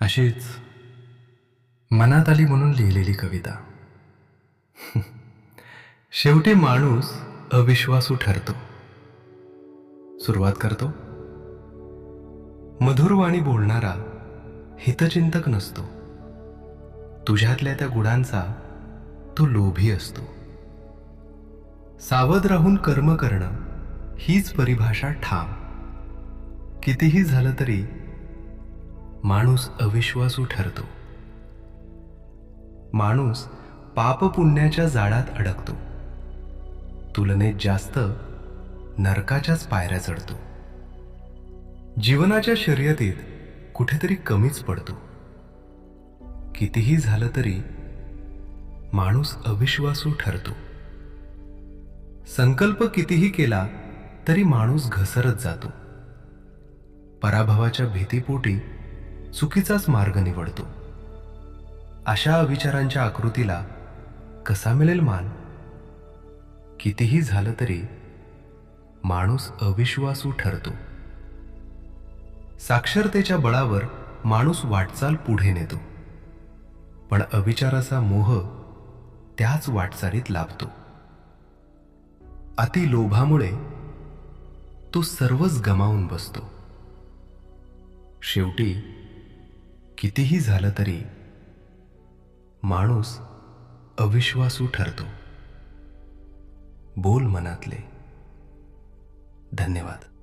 अशीच मनात आली म्हणून लिहिलेली कविता. शेवटी माणूस अविश्वासू ठरतो. सुरुवात करतो. मधुरवाणी बोलणारा हितचिंतक नसतो. तुझ्यातल्या त्या गुणांचा तो लोभी असतो. सावध राहून कर्म करणं हीच परिभाषा ठाम. कितीही झालं तरी माणूस अविश्वासू ठरतो. माणूस पाप पुण्याच्या जाळ्यात अडकतो. तुलनेत जास्त नरकाच्याच पायऱ्या चढतो. जीवनाच्या शर्यतीत कुठेतरी कमीच पडतो. कितीही झालं तरी माणूस अविश्वासू ठरतो. संकल्प कितीही केला तरी माणूस घसरत जातो. पराभवाच्या भीतीपोटी चुकीचाच मार्ग निवडतो. अशा विचारांच्या आकृतीला कसा मिळेल मान? कितीही झालं तरी माणूस अविश्वासू ठरतो. साक्षरतेच्या बळावर माणूस वाटचाल पुढे नेतो, पण अविचाराचा मोह त्याच वाटचालीत लाभतो. अति लोभामुळे तो सर्वच गमावून बसतो. शेवटी कितीही झालं तरी माणूस अविश्वासू ठरतो. बोल मनातले. धन्यवाद.